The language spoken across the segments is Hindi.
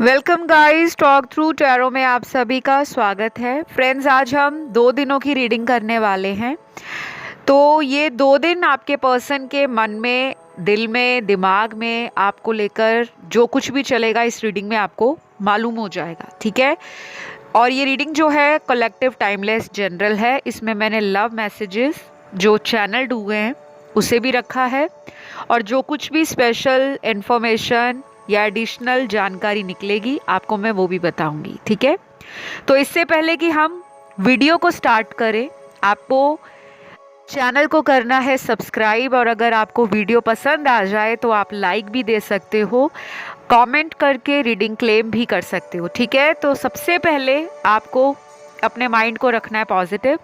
Welcome guys, talk through tarot में आप सभी का स्वागत है। फ्रेंड्स, आज हम 2 दिनों की रीडिंग करने वाले हैं। तो ये 2 दिन आपके पर्सन के मन में, दिल में, दिमाग में आपको लेकर जो कुछ भी चलेगा इस रीडिंग में आपको मालूम हो जाएगा, ठीक है। और ये रीडिंग जो है कलेक्टिव, टाइमलेस, जनरल है। इसमें मैंने लव मैसेजेस जो चैनल्ड हुए हैं उसे भी रखा है, और जो कुछ भी स्पेशल इंफॉर्मेशन या एडिशनल जानकारी निकलेगी आपको मैं वो भी बताऊंगी, ठीक है। तो इससे पहले कि हम वीडियो को स्टार्ट करें, आपको चैनल को करना है सब्सक्राइब, और अगर आपको वीडियो पसंद आ जाए तो आप लाइक भी दे सकते हो, कमेंट करके रीडिंग क्लेम भी कर सकते हो, ठीक है। तो सबसे पहले आपको अपने माइंड को रखना है पॉजिटिव,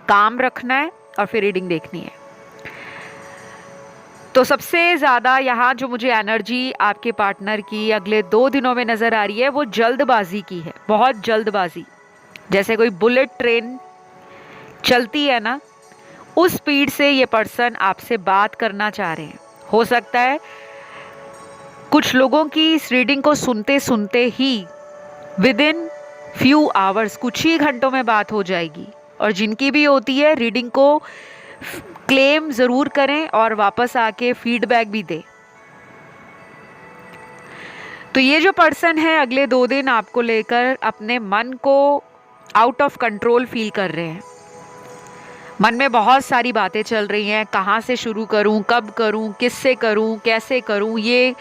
काम रखना है, और फिर रीडिंग देखनी है। तो सबसे ज़्यादा यहाँ जो मुझे एनर्जी आपके पार्टनर की अगले 2 दिनों में नज़र आ रही है वो जल्दबाजी की है, बहुत जल्दबाजी। जैसे कोई बुलेट ट्रेन चलती है ना, उस स्पीड से ये पर्सन आपसे बात करना चाह रहे हैं। हो सकता है कुछ लोगों की इस रीडिंग को सुनते सुनते ही विद इन फ्यू आवर्स, कुछ ही घंटों में बात हो जाएगी। और जिनकी भी होती है, रीडिंग को क्लेम ज़रूर करें और वापस आके फीडबैक भी दें। तो ये जो पर्सन है अगले 2 दिन आपको लेकर अपने मन को आउट ऑफ कंट्रोल फील कर रहे हैं। मन में बहुत सारी बातें चल रही हैं, कहाँ से शुरू करूँ, कब करूँ, किससे करूँ, कैसे करूँ, ये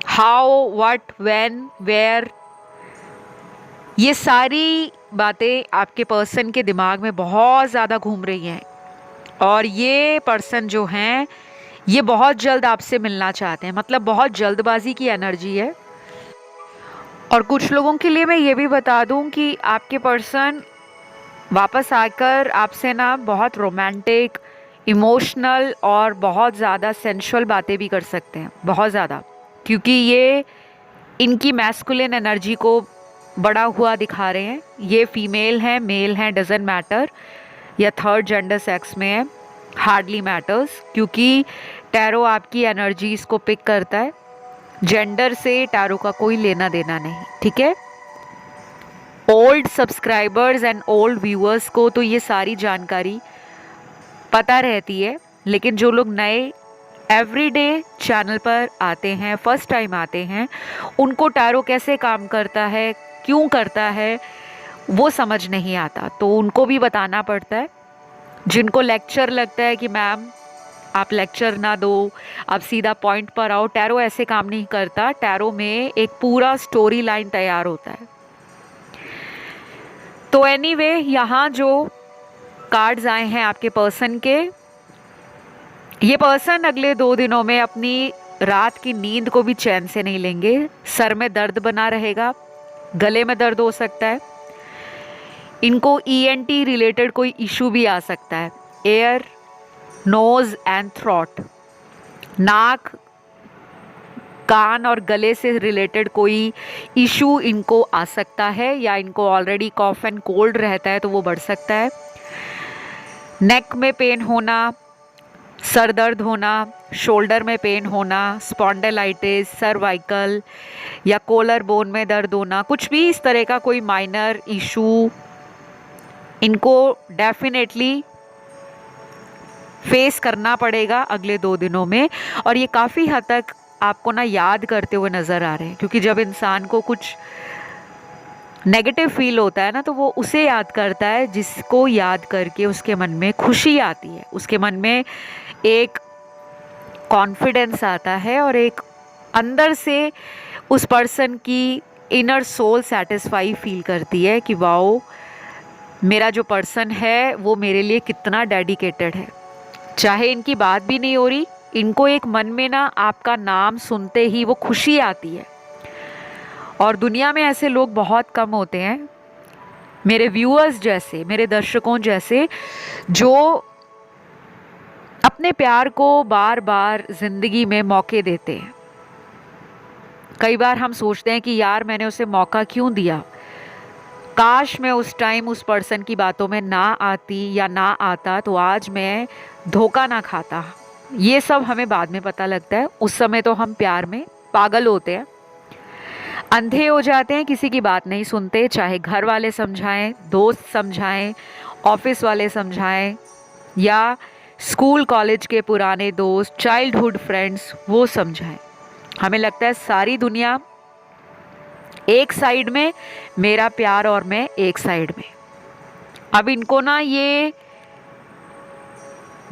हाउ, व्हाट, व्हेन, वेयर, ये सारी बातें आपके पर्सन के दिमाग में बहुत ज़्यादा घूम रही हैं। और ये पर्सन जो हैं ये बहुत जल्द आपसे मिलना चाहते हैं, मतलब बहुत जल्दबाजी की एनर्जी है। और कुछ लोगों के लिए मैं ये भी बता दूं कि आपके पर्सन वापस आकर आपसे ना बहुत रोमांटिक, इमोशनल और बहुत ज़्यादा सेंशुअल बातें भी कर सकते हैं, बहुत ज़्यादा, क्योंकि ये इनकी मैस्कुलिन एनर्जी को बड़ा हुआ दिखा रहे हैं। ये फीमेल हैं, मेल हैं, डजेंट मैटर, या थर्ड जेंडर सेक्स में है, हार्डली मैटर्स, क्योंकि टैरो आपकी एनर्जीज को पिक करता है। जेंडर से टैरो का कोई लेना देना नहीं, ठीक है। Old subscribers and old viewers को तो ये सारी जानकारी पता रहती है, लेकिन जो लोग नए एवरीडे चैनल पर आते हैं, फर्स्ट टाइम आते हैं, उनको टैरो कैसे काम करता है, क्यों करता है, वो समझ नहीं आता, तो उनको भी बताना पड़ता है। जिनको लेक्चर लगता है कि मैम आप लेक्चर ना दो, आप सीधा पॉइंट पर आओ, टैरो ऐसे काम नहीं करता। टैरो में एक पूरा स्टोरी लाइन तैयार होता है। तो एनीवे, यहाँ जो कार्ड्स आए हैं आपके पर्सन के, ये पर्सन अगले 2 दिनों में अपनी रात की नींद को भी चैन से नहीं लेंगे। सर में दर्द बना रहेगा, गले में दर्द हो सकता है, इनको ईएनटी रिलेटेड कोई इशू भी आ सकता है, एयर, नोज एंड थ्रोट, नाक, कान और गले से रिलेटेड कोई इशू इनको आ सकता है, या इनको ऑलरेडी कॉफ एंड कोल्ड रहता है तो वो बढ़ सकता है। नेक में पेन होना, सर दर्द होना, शोल्डर में पेन होना, स्पॉन्डिलाइटिस, सर्वाइकल या कोलर बोन में दर्द होना, कुछ भी इस तरह का कोई माइनर इशू इनको डेफिनेटली फेस करना पड़ेगा अगले 2 दिनों में। और ये काफ़ी हद तक आपको ना याद करते हुए नज़र आ रहे हैं, क्योंकि जब इंसान को कुछ नेगेटिव फील होता है ना, तो वो उसे याद करता है जिसको याद करके उसके मन में खुशी आती है, उसके मन में एक कॉन्फिडेंस आता है, और एक अंदर से उस पर्सन की इनर सोल सेटिस्फाई फील करती है कि वाओ, मेरा जो पर्सन है वो मेरे लिए कितना डेडिकेटेड है। चाहे इनकी बात भी नहीं हो रही, इनको एक मन में ना आपका नाम सुनते ही वो खुशी आती है। और दुनिया में ऐसे लोग बहुत कम होते हैं, मेरे व्यूअर्स जैसे, मेरे दर्शकों जैसे, जो अपने प्यार को बार बार जिंदगी में मौके देते हैं। कई बार हम सोचते हैं कि यार मैंने उसे मौका क्यों दिया, काश मैं उस टाइम उस पर्सन की बातों में ना आती या ना आता तो आज मैं धोखा ना खाता। ये सब हमें बाद में पता लगता है, उस समय तो हम प्यार में पागल होते हैं। अंधे हो जाते हैं, किसी की बात नहीं सुनते, चाहे घर वाले समझाएं, दोस्त समझाएं, ऑफिस वाले समझाएं, या स्कूल कॉलेज के पुराने दोस्त, चाइल्डहुड फ्रेंड्स वो समझाएं। हमें लगता है सारी दुनिया एक साइड में, मेरा प्यार और मैं एक साइड में। अब इनको ना ये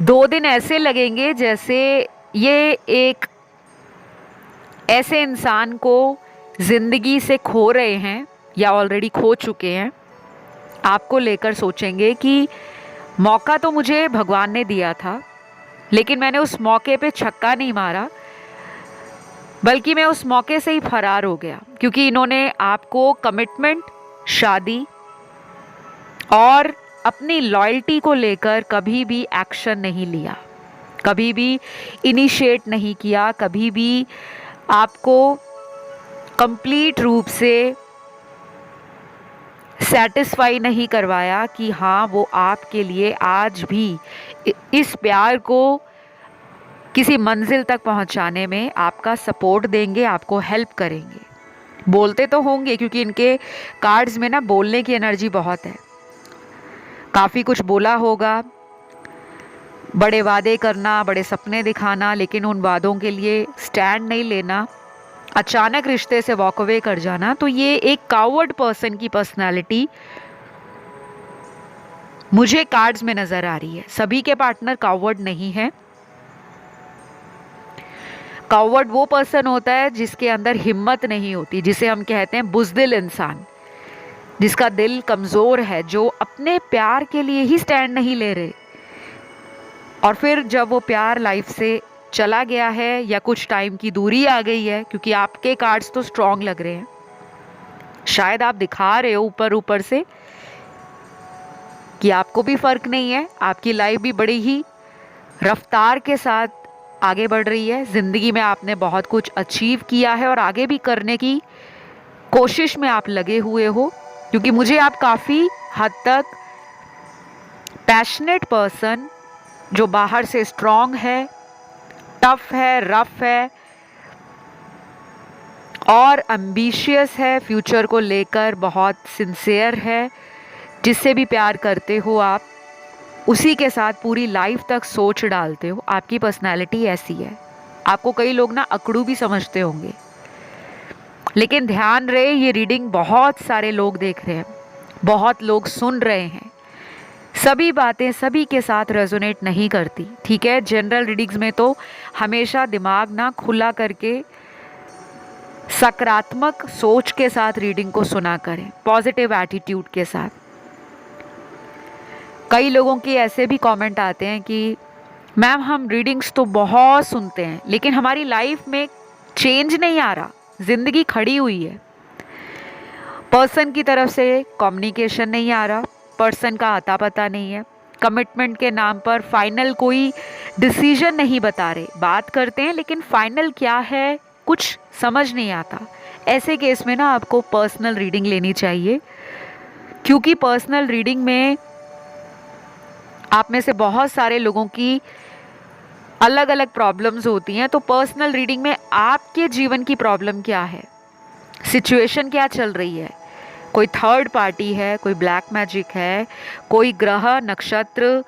2 दिन ऐसे लगेंगे जैसे ये एक ऐसे इंसान को जिंदगी से खो रहे हैं या ऑलरेडी खो चुके हैं। आपको लेकर सोचेंगे कि मौका तो मुझे भगवान ने दिया था, लेकिन मैंने उस मौके पे छक्का नहीं मारा, बल्कि मैं उस मौके से ही फरार हो गया, क्योंकि इन्होंने आपको कमिटमेंट, शादी और अपनी लॉयल्टी को लेकर कभी भी एक्शन नहीं लिया, कभी भी इनिशिएट नहीं किया, कभी भी आपको कंप्लीट रूप से सेटिस्फाई नहीं करवाया कि हाँ वो आपके लिए आज भी इस प्यार को किसी मंजिल तक पहुंचाने में आपका सपोर्ट देंगे, आपको हेल्प करेंगे। बोलते तो होंगे, क्योंकि इनके कार्ड्स में ना बोलने की एनर्जी बहुत है, काफ़ी कुछ बोला होगा, बड़े वादे करना, बड़े सपने दिखाना, लेकिन उन वादों के लिए स्टैंड नहीं लेना, अचानक रिश्ते से वॉक अवे कर जाना। तो ये एक कावर्ड पर्सन की पर्सनालिटी मुझे कार्ड्स में नजर आ रही है। सभी के पार्टनर कावर्ड नहीं है। कावर्ड वो पर्सन होता है जिसके अंदर हिम्मत नहीं होती, जिसे हम कहते हैं बुज़दिल इंसान, जिसका दिल कमज़ोर है, जो अपने प्यार के लिए ही स्टैंड नहीं ले रहे, और फिर जब वो प्यार लाइफ से चला गया है या कुछ टाइम की दूरी आ गई है, क्योंकि आपके कार्ड्स तो स्ट्रॉन्ग लग रहे हैं, शायद आप दिखा रहे हो ऊपर ऊपर से कि आपको भी फर्क नहीं है, आपकी लाइफ भी बड़ी ही रफ्तार के साथ आगे बढ़ रही है, ज़िंदगी में आपने बहुत कुछ अचीव किया है और आगे भी करने की कोशिश में आप लगे हुए हो, क्योंकि मुझे आप काफ़ी हद तक पैशनेट पर्सन, जो बाहर से स्ट्रॉन्ग है, टफ है, रफ है और एम्बिशियस है, फ्यूचर को लेकर बहुत सिंसियर है, जिससे भी प्यार करते हो आप उसी के साथ पूरी लाइफ तक सोच डालते हो। आपकी पर्सनालिटी ऐसी है। आपको कई लोग ना अकड़ू भी समझते होंगे, लेकिन ध्यान रहे ये रीडिंग बहुत सारे लोग देख रहे हैं, बहुत लोग सुन रहे हैं, सभी बातें सभी के साथ रेजोनेट नहीं करती, ठीक है। जनरल रीडिंग्स में तो हमेशा दिमाग ना खुला करके सकारात्मक सोच के साथ रीडिंग को सुना करें, पॉजिटिव एटीट्यूड के साथ। कई लोगों के ऐसे भी कमेंट आते हैं कि मैम हम रीडिंग्स तो बहुत सुनते हैं, लेकिन हमारी लाइफ में चेंज नहीं आ रहा, ज़िंदगी खड़ी हुई है, पर्सन की तरफ से कम्युनिकेशन नहीं आ रहा, पर्सन का आता पता नहीं है, कमिटमेंट के नाम पर फाइनल कोई डिसीजन नहीं बता रहे, बात करते हैं लेकिन फाइनल क्या है कुछ समझ नहीं आता। ऐसे केस में ना आपको पर्सनल रीडिंग लेनी चाहिए, क्योंकि पर्सनल रीडिंग में आप में से बहुत सारे लोगों की अलग अलग प्रॉब्लम्स होती हैं। तो पर्सनल रीडिंग में आपके जीवन की प्रॉब्लम क्या है, सिचुएशन क्या चल रही है, कोई थर्ड पार्टी है, कोई ब्लैक मैजिक है, कोई ग्रह नक्षत्र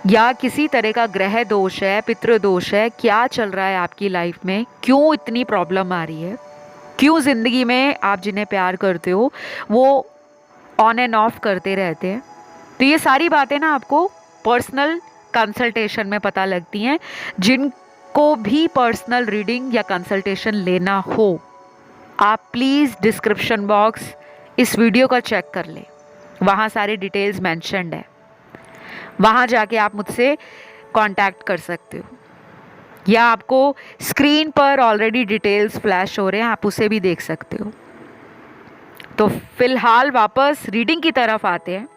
या किसी तरह का ग्रह दोष है, पितृ दोष है, क्या चल रहा है आपकी लाइफ में, क्यों इतनी प्रॉब्लम आ रही है, क्यों ज़िंदगी में आप जिन्हें प्यार करते हो वो ऑन एंड ऑफ करते रहते हैं। तो ये सारी बातें ना आपको पर्सनल कंसल्टेशन में पता लगती हैं। जिनको भी पर्सनल रीडिंग या कंसल्टेशन लेना हो, आप प्लीज़ डिस्क्रिप्शन बॉक्स इस वीडियो का चेक कर लें, वहाँ सारे डिटेल्स मेंशन्ड है, वहाँ जाके आप मुझसे कांटेक्ट कर सकते हो, या आपको स्क्रीन पर ऑलरेडी डिटेल्स फ्लैश हो रहे हैं, आप उसे भी देख सकते हो। तो फिलहाल वापस रीडिंग की तरफ आते हैं।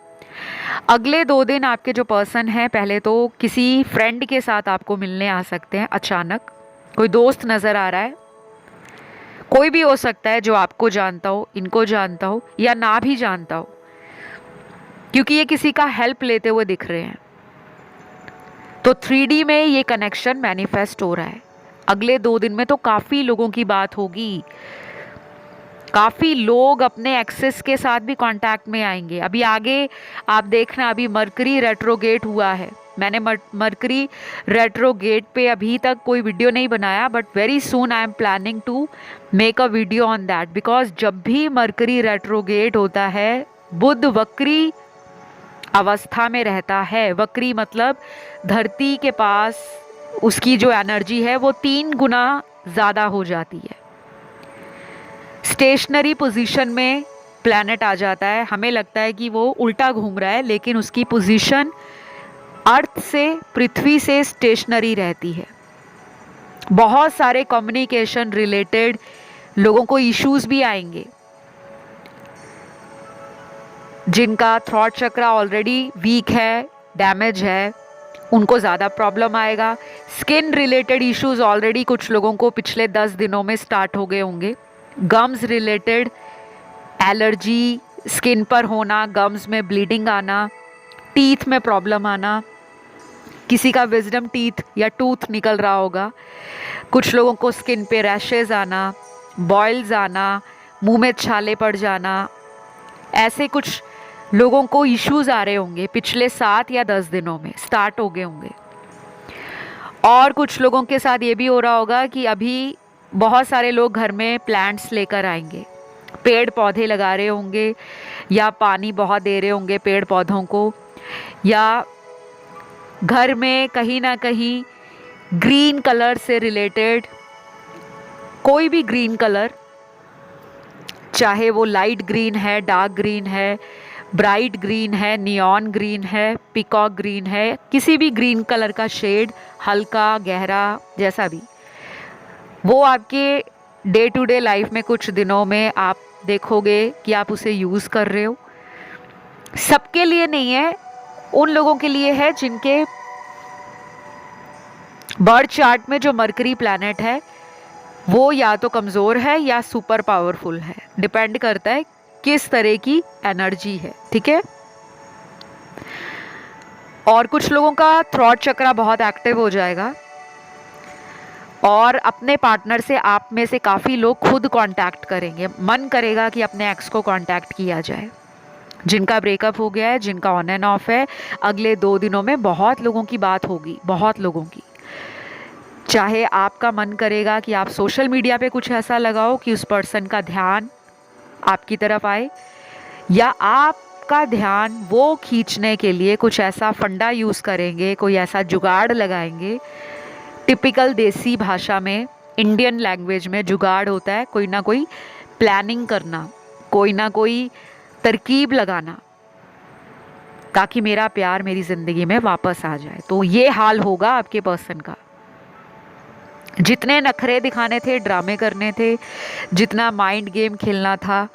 अगले 2 दिन आपके जो पर्सन हैं, पहले तो किसी फ्रेंड के साथ आपको मिलने आ सकते हैं अचानक, कोई दोस्त नज़र आ रहा है, कोई भी हो सकता है जो आपको जानता हो, इनको जानता हो या ना भी जानता हो, क्योंकि ये किसी का हेल्प लेते हुए दिख रहे हैं। तो 3D में ये कनेक्शन मैनिफेस्ट हो रहा है। अगले 2 दिन में तो काफ़ी लोगों की बात होगी, काफ़ी लोग अपने एक्सेस के साथ भी कांटेक्ट में आएंगे। अभी आगे आप देखना, अभी मरकरी रेट्रोगेट हुआ है। मैंने मरकरी रेट्रोगेट पे अभी तक कोई वीडियो नहीं बनाया, but very soon I am planning to make a video on that, because जब भी मरकरी रेट्रोगेट होता है बुध वक्री अवस्था में रहता है। वक्री मतलब धरती के पास उसकी जो एनर्जी है वो 3 गुना ज़्यादा हो जाती है। स्टेशनरी पोजीशन में प्लैनेट आ जाता है, हमें लगता है कि वो उल्टा घूम रहा है, लेकिन उसकी पोजीशन अर्थ से, पृथ्वी से स्टेशनरी रहती है। बहुत सारे कम्युनिकेशन रिलेटेड लोगों को इश्यूज भी आएंगे। जिनका थ्रॉट चक्रा ऑलरेडी वीक है, डैमेज है, उनको ज़्यादा प्रॉब्लम आएगा। स्किन रिलेटेड इश्यूज ऑलरेडी कुछ लोगों को पिछले 10 दिनों में स्टार्ट हो गए होंगे। गम्स रिलेटेड एलर्जी, स्किन पर होना, गम्स में ब्लीडिंग आना, टीथ में प्रॉब्लम आना, किसी का विजडम टीथ या टूथ निकल रहा होगा, कुछ लोगों को स्किन पे रैशेज आना, बॉयल्स आना, मुंह में छाले पड़ जाना, ऐसे कुछ लोगों को इश्यूज आ रहे होंगे पिछले 7 या 10 दिनों में स्टार्ट हो गए होंगे। और कुछ लोगों के साथ ये भी हो रहा होगा कि अभी बहुत सारे लोग घर में प्लांट्स लेकर आएंगे, पेड़ पौधे लगा रहे होंगे, या पानी बहुत दे रहे होंगे पेड़ पौधों को, या घर में कहीं ना कहीं ग्रीन कलर से रिलेटेड कोई भी ग्रीन कलर, चाहे वो लाइट ग्रीन है, डार्क ग्रीन है, ब्राइट ग्रीन है, नियॉन ग्रीन है, पीकॉक ग्रीन है, किसी भी ग्रीन कलर का शेड, हल्का गहरा जैसा भी, वो आपके डे टू डे लाइफ में कुछ दिनों में आप देखोगे कि आप उसे यूज़ कर रहे हो। सबके लिए नहीं है, उन लोगों के लिए है जिनके बर्थ चार्ट में जो मरकरी प्लैनेट है वो या तो कमज़ोर है या सुपर पावरफुल है, डिपेंड करता है किस तरह की एनर्जी है, ठीक है। और कुछ लोगों का थ्रॉट चक्रा बहुत एक्टिव हो जाएगा और अपने पार्टनर से आप में से काफ़ी लोग खुद कांटेक्ट करेंगे, मन करेगा कि अपने एक्स को कांटेक्ट किया जाए। जिनका ब्रेकअप हो गया है, जिनका ऑन एंड ऑफ है, अगले 2 दिनों में बहुत लोगों की बात होगी, बहुत लोगों की। चाहे आपका मन करेगा कि आप सोशल मीडिया पे कुछ ऐसा लगाओ कि उस पर्सन का ध्यान आपकी तरफ आए, या आपका ध्यान वो खींचने के लिए कुछ ऐसा फंडा यूज़ करेंगे, कोई ऐसा जुगाड़ लगाएंगे। टिपिकल देसी भाषा में, इंडियन लैंग्वेज में जुगाड़ होता है कोई ना कोई प्लानिंग करना, कोई ना कोई तरकीब लगाना, ताकि मेरा प्यार मेरी ज़िंदगी में वापस आ जाए। तो ये हाल होगा आपके पर्सन का। जितने नखरे दिखाने थे, ड्रामे करने थे, जितना माइंड गेम खेलना था,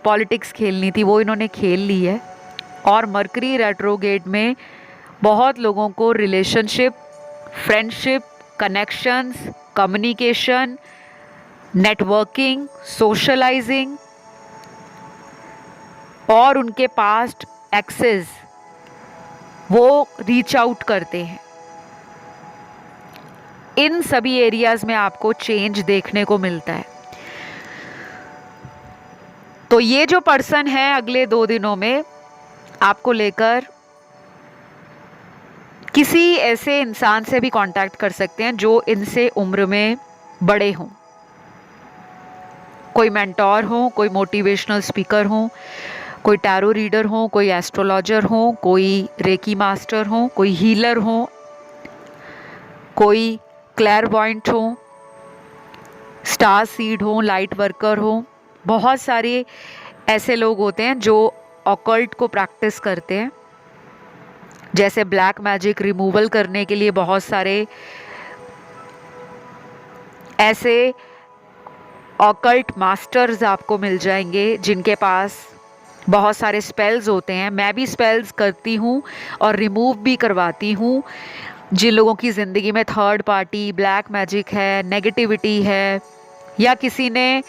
पॉलिटिक्स खेलनी थी, वो इन्होंने खेल ली है। और मरकरी रेट्रोगेट में बहुत लोगों को relationship, friendship, connections, communication, networking, socialising और उनके पास्ट एक्सेस वो रीच आउट करते हैं। इन सभी एरियाज में आपको चेंज देखने को मिलता है। तो ये जो पर्सन है अगले 2 दिनों में आपको लेकर किसी ऐसे इंसान से भी कांटेक्ट कर सकते हैं जो इनसे उम्र में बड़े हों। कोई मेंटोर हो, कोई मोटिवेशनल स्पीकर हो, कोई टैरो रीडर हो, कोई एस्ट्रोलॉजर हो, कोई रेकी मास्टर हो, कोई हीलर हो, कोई क्लैरवॉयंट हो, स्टार सीड हो, लाइट वर्कर हो। बहुत सारे ऐसे लोग होते हैं जो ऑकल्ट को प्रैक्टिस करते हैं। जैसे ब्लैक मैजिक रिमूवल करने के लिए बहुत सारे ऐसे ऑकल्ट मास्टर्स आपको मिल जाएंगे जिनके पास बहुत सारे स्पेल्स होते हैं। मैं भी स्पेल्स करती हूँ और रिमूव भी करवाती हूँ। जिन लोगों की ज़िंदगी में थर्ड पार्टी, ब्लैक मैजिक है, नेगेटिविटी है, या किसी ने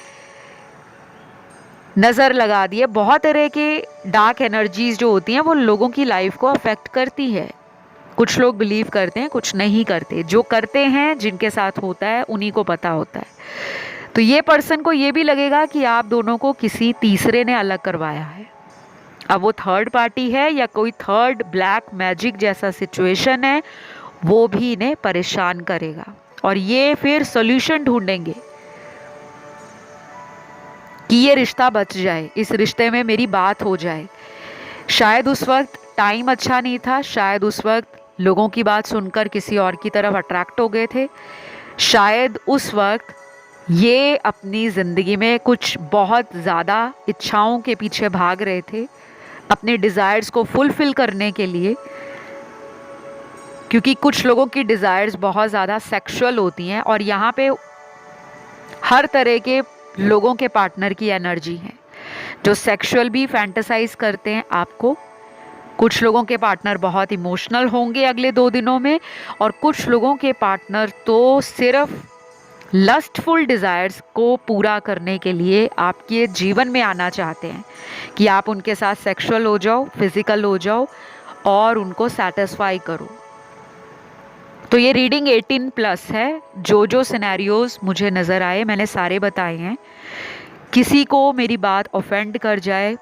नज़र लगा दी है, बहुत तरह के डार्क एनर्जीज जो होती हैं वो लोगों की लाइफ को अफेक्ट करती है। कुछ लोग बिलीव करते हैं, कुछ नहीं करते। जो करते हैं, जिनके साथ होता है, उन्हीं को पता होता है। तो ये पर्सन को ये भी लगेगा कि आप दोनों को किसी तीसरे ने अलग करवाया है। अब वो थर्ड पार्टी है या कोई थर्ड ब्लैक मैजिक जैसा सिचुएशन है, वो भी इन्हें परेशान करेगा और ये फिर सॉल्यूशन ढूंढेंगे कि ये रिश्ता बच जाए, इस रिश्ते में मेरी बात हो जाए। शायद उस वक्त टाइम अच्छा नहीं था, शायद उस वक्त लोगों की बात सुनकर किसी और की तरफ अट्रैक्ट हो गए थे, शायद उस वक्त ये अपनी ज़िंदगी में कुछ बहुत ज़्यादा इच्छाओं के पीछे भाग रहे थे अपने डिज़ायर्स को फुलफ़िल करने के लिए, क्योंकि कुछ लोगों की डिज़ायर्स बहुत ज़्यादा सेक्सुअल होती हैं और यहाँ पे हर तरह के लोगों के पार्टनर की एनर्जी है जो सेक्सुअल भी फैंटेसाइज करते हैं आपको। कुछ लोगों के पार्टनर बहुत इमोशनल होंगे अगले 2 दिनों में और कुछ लोगों के पार्टनर तो सिर्फ लस्टफुल डिज़ायर्स को पूरा करने के लिए आपके जीवन में आना चाहते हैं कि आप उनके साथ सेक्सुअल हो जाओ, फिजिकल हो जाओ और उनको सेटिस्फाई करो। तो ये रीडिंग 18+ है। जो सिनेरियोज मुझे नज़र आए मैंने सारे बताए हैं। किसी को मेरी बात ऑफेंड कर जाए,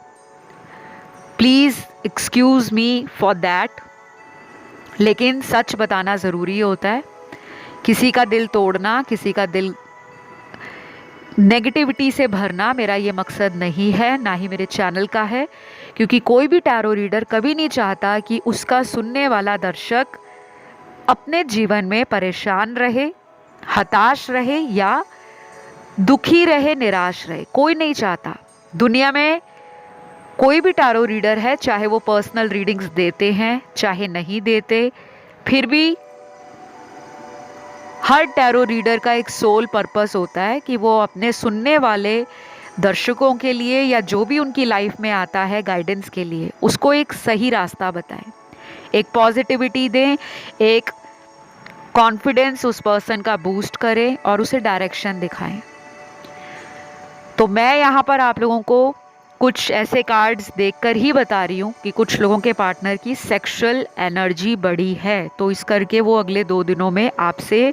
please excuse me for that, लेकिन सच बताना ज़रूरी होता है। किसी का दिल तोड़ना, किसी का दिल नेगेटिविटी से भरना मेरा ये मकसद नहीं है, ना ही मेरे चैनल का है, क्योंकि कोई भी टैरो रीडर कभी नहीं चाहता कि उसका सुनने वाला दर्शक अपने जीवन में परेशान रहे, हताश रहे या दुखी रहे, निराश रहे। कोई नहीं चाहता। दुनिया में कोई भी टैरो रीडर है, चाहे वो पर्सनल रीडिंग्स देते हैं चाहे नहीं देते, फिर भी हर टैरो रीडर का एक सोल पर्पस होता है कि वो अपने सुनने वाले दर्शकों के लिए या जो भी उनकी लाइफ में आता है गाइडेंस के लिए, उसको एक सही रास्ता बताएं, एक पॉजिटिविटी दें, एक कॉन्फिडेंस उस पर्सन का बूस्ट करें और उसे डायरेक्शन दिखाएं। तो मैं यहाँ पर आप लोगों को कुछ ऐसे कार्ड्स देखकर ही बता रही हूँ कि कुछ लोगों के पार्टनर की सेक्सुअल एनर्जी बड़ी है, तो इस करके वो अगले 2 दिनों में आपसे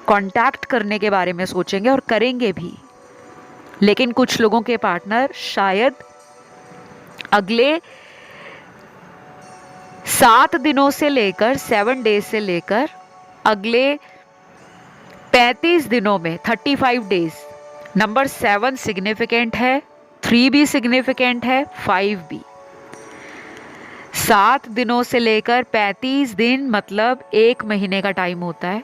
कांटेक्ट करने के बारे में सोचेंगे और करेंगे भी। लेकिन कुछ लोगों के पार्टनर शायद अगले 7 दिनों से लेकर 7 डेज से लेकर अगले 35 दिनों में 35 डेज, नंबर 7 सिग्निफिकेंट है, 3 भी सिग्निफिकेंट है, 5 भी। 7 दिनों से लेकर 35 दिन मतलब 1 महीने का टाइम होता है।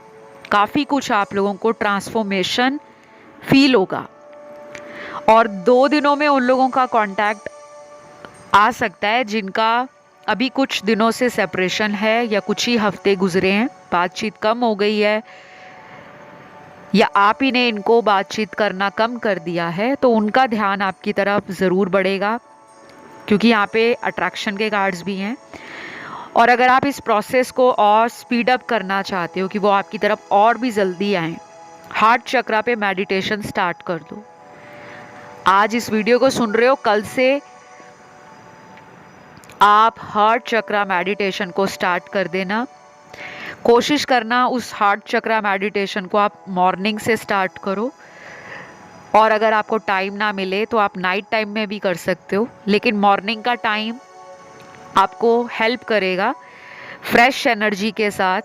काफ़ी कुछ आप लोगों को ट्रांसफॉर्मेशन फील होगा और 2 दिनों में उन लोगों का कांटेक्ट आ सकता है जिनका अभी कुछ दिनों से सेपरेशन है या कुछ ही हफ्ते गुजरे हैं, बातचीत कम हो गई है या आप ही ने इनको बातचीत करना कम कर दिया है, तो उनका ध्यान आपकी तरफ ज़रूर बढ़ेगा, क्योंकि यहाँ पे अट्रैक्शन के कार्ड्स भी हैं। और अगर आप इस प्रोसेस को और स्पीड अप करना चाहते हो कि वो आपकी तरफ और भी जल्दी आएँ, हार्ट चक्रा पे मेडिटेशन स्टार्ट कर दो। आज इस वीडियो को सुन रहे हो, कल से आप हार्ट चक्रा मेडिटेशन को स्टार्ट कर देना। कोशिश करना उस हार्ट चक्रा मेडिटेशन को आप मॉर्निंग से स्टार्ट करो, और अगर आपको टाइम ना मिले तो आप नाइट टाइम में भी कर सकते हो, लेकिन मॉर्निंग का टाइम आपको हेल्प करेगा फ्रेश एनर्जी के साथ।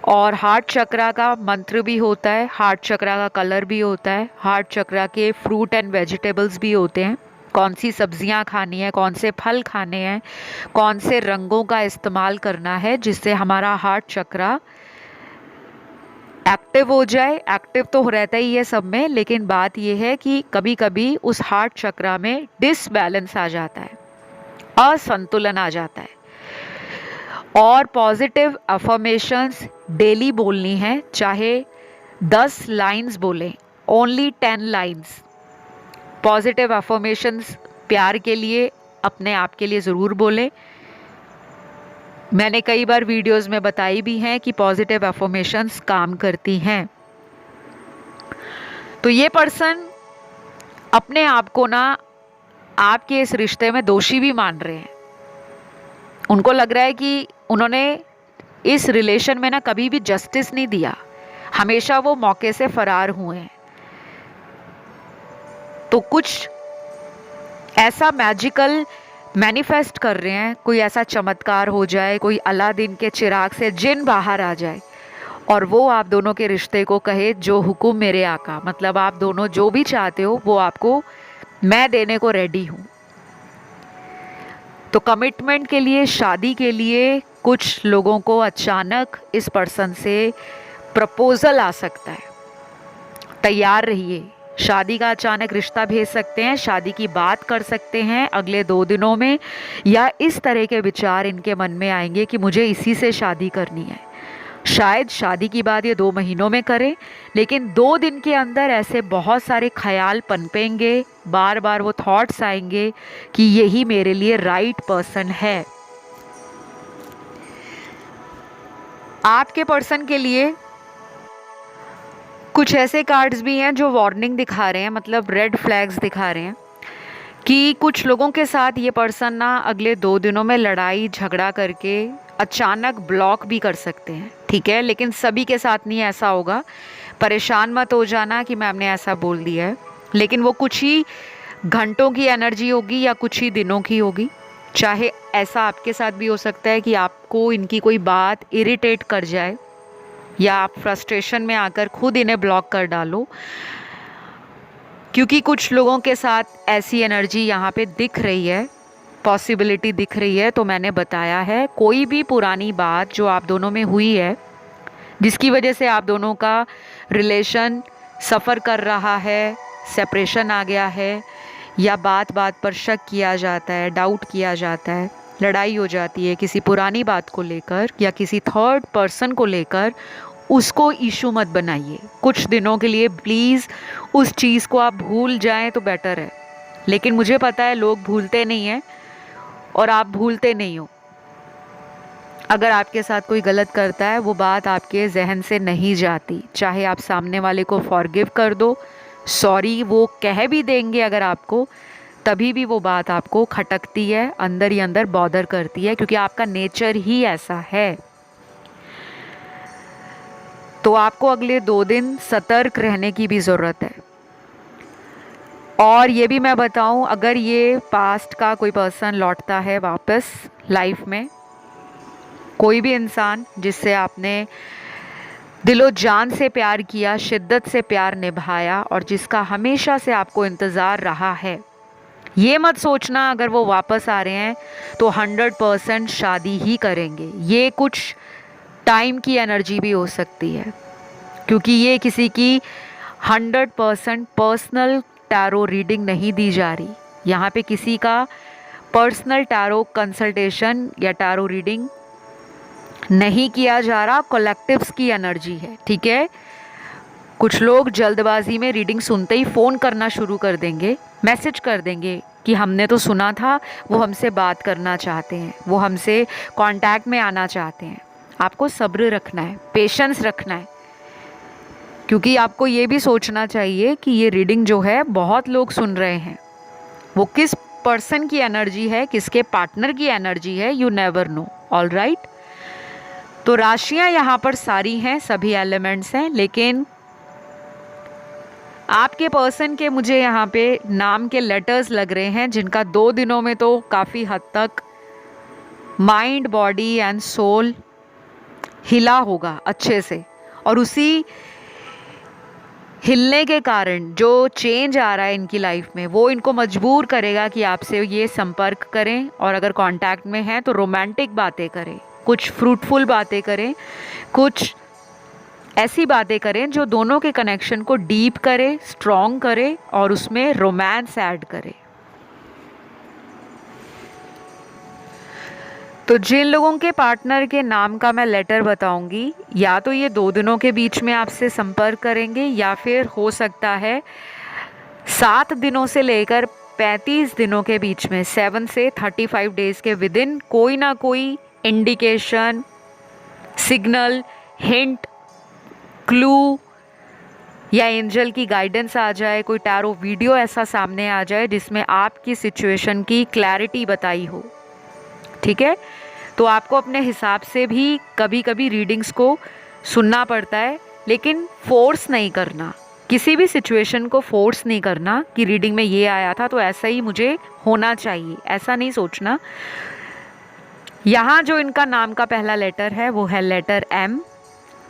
और हार्ट चक्रा का मंत्र भी होता है, हार्ट चक्रा का कलर भी होता है, हार्ट चक्रा के फ्रूट एंड वेजिटेबल्स भी होते हैं, कौन सी सब्जियां खानी है, कौन से फल खाने हैं, कौन से रंगों का इस्तेमाल करना है जिससे हमारा हार्ट चक्रा एक्टिव हो जाए। एक्टिव तो रहता ही है सब में, लेकिन बात यह है कि कभी कभी उस हार्ट चक्रा में डिसबैलेंस आ जाता है, असंतुलन आ जाता है। और पॉजिटिव अफर्मेशंस डेली बोलनी है, चाहे 10 लाइन्स बोलें, ओनली 10 लाइन्स पॉजिटिव अफर्मेशंस प्यार के लिए, अपने आप के लिए ज़रूर बोलें। मैंने कई बार वीडियोस में बताई भी हैं कि पॉजिटिव अफर्मेशंस काम करती हैं। तो ये पर्सन अपने आप को ना आपके इस रिश्ते में दोषी भी मान रहे हैं। उनको लग रहा है कि उन्होंने इस रिलेशन में ना कभी भी जस्टिस नहीं दिया, हमेशा वो मौके से फरार हुए हैं। तो कुछ ऐसा मैजिकल मैनिफेस्ट कर रहे हैं, कोई ऐसा चमत्कार हो जाए, कोई अलादीन के चिराग से जिन बाहर आ जाए और वो आप दोनों के रिश्ते को कहे जो हुक्म मेरे आका, मतलब आप दोनों जो भी चाहते हो वो आपको मैं देने को रेडी हूँ। तो कमिटमेंट के लिए, शादी के लिए कुछ लोगों को अचानक इस पर्सन से प्रपोजल आ सकता है। तैयार रहिए। शादी का अचानक रिश्ता भेज सकते हैं, शादी की बात कर सकते हैं अगले 2 दिनों में, या इस तरह के विचार इनके मन में आएंगे कि मुझे इसी से शादी करनी है। शायद शादी की बात ये 2 महीनों में करें, लेकिन 2 दिन के अंदर ऐसे बहुत सारे ख्याल पनपेंगे, बार बार वो थॉट्स आएंगे कि यही मेरे लिए राइट पर्सन है। आपके पर्सन के लिए कुछ ऐसे कार्ड्स भी हैं जो वार्निंग दिखा रहे हैं, मतलब रेड फ्लैग्स दिखा रहे हैं कि कुछ लोगों के साथ ये पर्सन ना अगले 2 दिनों में लड़ाई झगड़ा करके अचानक ब्लॉक भी कर सकते हैं, ठीक है। लेकिन सभी के साथ नहीं ऐसा होगा, परेशान मत हो जाना कि मैम ने ऐसा बोल दिया है। लेकिन वो कुछ ही घंटों की एनर्जी होगी या कुछ ही दिनों की होगी। चाहे ऐसा आपके साथ भी हो सकता है कि आपको इनकी कोई बात इरिटेट कर जाए या आप फ्रस्ट्रेशन में आकर खुद इन्हें ब्लॉक कर डालो, क्योंकि कुछ लोगों के साथ ऐसी एनर्जी यहाँ पे दिख रही है, पॉसिबिलिटी दिख रही है। तो मैंने बताया है, कोई भी पुरानी बात जो आप दोनों में हुई है, जिसकी वजह से आप दोनों का रिलेशन सफ़र कर रहा है, सेपरेशन आ गया है, या बात बात पर शक किया जाता है, डाउट किया जाता है, लड़ाई हो जाती है किसी पुरानी बात को लेकर या किसी थर्ड पर्सन को लेकर, उसको इशू मत बनाइए। कुछ दिनों के लिए प्लीज़ उस चीज़ को आप भूल जाएं तो बेटर है। लेकिन मुझे पता है लोग भूलते नहीं हैं और आप भूलते नहीं हो। अगर आपके साथ कोई गलत करता है, वो बात आपके जहन से नहीं जाती, चाहे आप सामने वाले को फॉरगिव कर दो, सॉरी वो कह भी देंगे अगर आपको, तभी भी वो बात आपको खटकती है, अंदर ही अंदर बॉदर करती है, क्योंकि आपका नेचर ही ऐसा है। तो आपको अगले 2 दिन सतर्क रहने की भी ज़रूरत है। और ये भी मैं बताऊं, अगर ये पास्ट का कोई पर्सन लौटता है वापस लाइफ में, कोई भी इंसान जिससे आपने दिलो जान से प्यार किया, शिद्दत से प्यार निभाया और जिसका हमेशा से आपको इंतज़ार रहा है, ये मत सोचना अगर वो वापस आ रहे हैं तो 100% शादी ही करेंगे। ये कुछ टाइम की एनर्जी भी हो सकती है, क्योंकि ये किसी की 100% पर्सनल टैरो रीडिंग नहीं दी जा रही। यहाँ पे किसी का पर्सनल टैरो कंसल्टेशन या टैरो रीडिंग नहीं किया जा रहा, कलेक्टिव्स की एनर्जी है, ठीक है। कुछ लोग जल्दबाजी में रीडिंग सुनते ही फ़ोन करना शुरू कर देंगे, मैसेज कर देंगे कि हमने तो सुना था, वो हमसे बात करना चाहते हैं, वो हमसे कांटेक्ट में आना चाहते हैं। आपको सब्र रखना है, पेशेंस रखना है, क्योंकि आपको ये भी सोचना चाहिए कि ये रीडिंग जो है बहुत लोग सुन रहे हैं। वो किस पर्सन की एनर्जी है, किसके पार्टनर की एनर्जी है, you never know. All right, तो राशियां यहाँ पर सारी हैं, सभी एलिमेंट्स हैं, लेकिन आपके पर्सन के मुझे यहाँ पे नाम के लेटर्स लग रहे हैं, जिनका 2 दिनों में तो काफ़ी हद तक माइंड, बॉडी एंड सोल हिला होगा अच्छे से, और उसी हिलने के कारण जो चेंज आ रहा है इनकी लाइफ में, वो इनको मजबूर करेगा कि आपसे ये संपर्क करें, और अगर कांटेक्ट में हैं तो रोमांटिक बातें करें, कुछ फ्रूटफुल बातें करें, कुछ ऐसी बातें करें जो दोनों के कनेक्शन को डीप करे, स्ट्रॉन्ग करे और उसमें रोमांस ऐड करे। तो जिन लोगों के पार्टनर के नाम का मैं लेटर बताऊंगी, या तो ये 2 दिनों के बीच में आपसे संपर्क करेंगे, या फिर हो सकता है 7 दिनों से लेकर 35 दिनों के बीच में, 7 से 35 डेज के विद इन कोई ना कोई इंडिकेशन, सिग्नल, हिंट, क्लू या एंजल की गाइडेंस आ जाए, कोई टैरो वीडियो ऐसा सामने आ जाए जिसमें आपकी सिचुएशन की क्लैरिटी बताई हो, ठीक है। तो आपको अपने हिसाब से भी कभी कभी रीडिंग्स को सुनना पड़ता है, लेकिन फोर्स नहीं करना, किसी भी सिचुएशन को फोर्स नहीं करना कि रीडिंग में ये आया था तो ऐसा ही मुझे होना चाहिए, ऐसा नहीं सोचना। यहाँ जो इनका नाम का पहला लेटर है वो है letter M,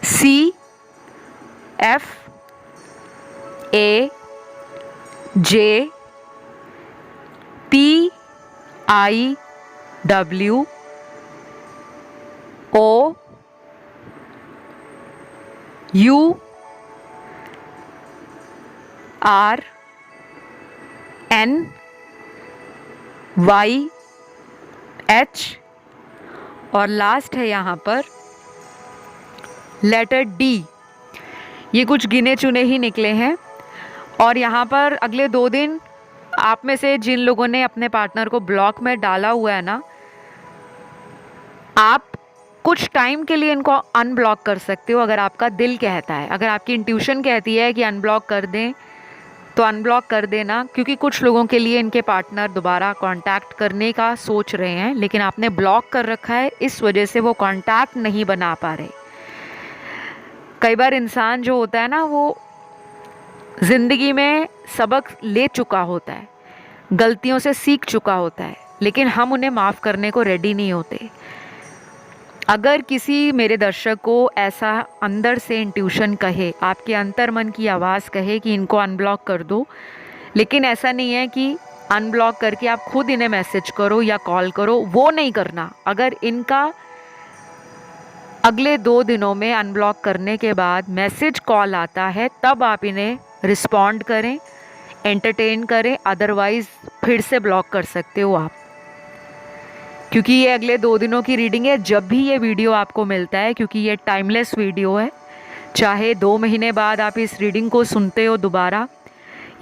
C, F, A, J, P, I, W, O, U, R, N, Y, H और लास्ट है यहाँ पर लेटर D। ये कुछ गिने चुने ही निकले हैं। और यहाँ पर अगले 2 दिन आप में से जिन लोगों ने अपने पार्टनर को ब्लॉक में डाला हुआ है ना, आप कुछ टाइम के लिए इनको अनब्लॉक कर सकते हो अगर आपका दिल कहता है। अगर आपकी इंट्यूशन कहती है कि अनब्लॉक कर दें तो अनब्लॉक कर देना, क्योंकि कुछ लोगों के लिए इनके पार्टनर दोबारा कांटेक्ट करने का सोच रहे हैं, लेकिन आपने ब्लॉक कर रखा है, इस वजह से वो कांटेक्ट नहीं बना पा रहे। कई बार इंसान जो होता है ना, वो ज़िंदगी में सबक ले चुका होता है, गलतियों से सीख चुका होता है, लेकिन हम उन्हें माफ़ करने को रेडी नहीं होते। अगर किसी मेरे दर्शक को ऐसा अंदर से इंट्यूशन कहे, आपके अंतर मन की आवाज़ कहे कि इनको अनब्लॉक कर दो, लेकिन ऐसा नहीं है कि अनब्लॉक करके आप खुद इन्हें मैसेज करो या कॉल करो, वो नहीं करना। अगर इनका अगले 2 दिनों में अनब्लॉक करने के बाद मैसेज कॉल आता है, तब आप इन्हें रिस्पॉन्ड करें, एंटरटेन करें, अदरवाइज़ फिर से ब्लॉक कर सकते हो आप, क्योंकि ये अगले 2 दिनों की रीडिंग है। जब भी ये वीडियो आपको मिलता है, क्योंकि ये टाइमलेस वीडियो है, चाहे 2 महीने बाद आप इस रीडिंग को सुनते हो दोबारा,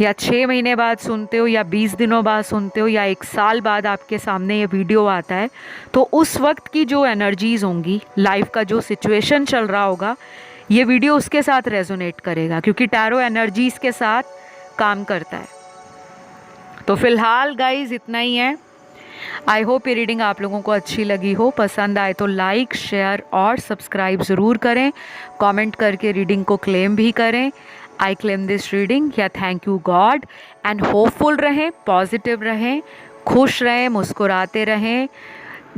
या 6 महीने बाद सुनते हो, या 20 दिनों बाद सुनते हो, या 1 साल बाद आपके सामने ये वीडियो आता है, तो उस वक्त की जो एनर्जीज़ होंगी, लाइफ का जो सिचुएशन चल रहा होगा, ये वीडियो उसके साथ रेजोनेट करेगा, क्योंकि टैरो एनर्जीज़ के साथ काम करता है। तो फिलहाल गाइज इतना ही है। आई होप ये रीडिंग आप लोगों को अच्छी लगी हो। पसंद आए तो लाइक, शेयर और सब्सक्राइब ज़रूर करें। कमेंट करके रीडिंग को क्लेम भी करें। आई क्लेम दिस रीडिंग या thank you God. And hopeful रहें, पॉजिटिव रहें, खुश रहें, मुस्कुराते रहें।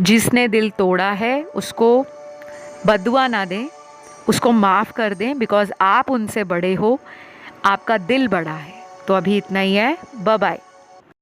जिसने दिल तोड़ा है उसको बद्दुआ ना दें, उसको माफ़ कर दें, बिकॉज़ आप उनसे बड़े हो, आपका दिल बड़ा है। तो अभी इतना ही है। Bye bye.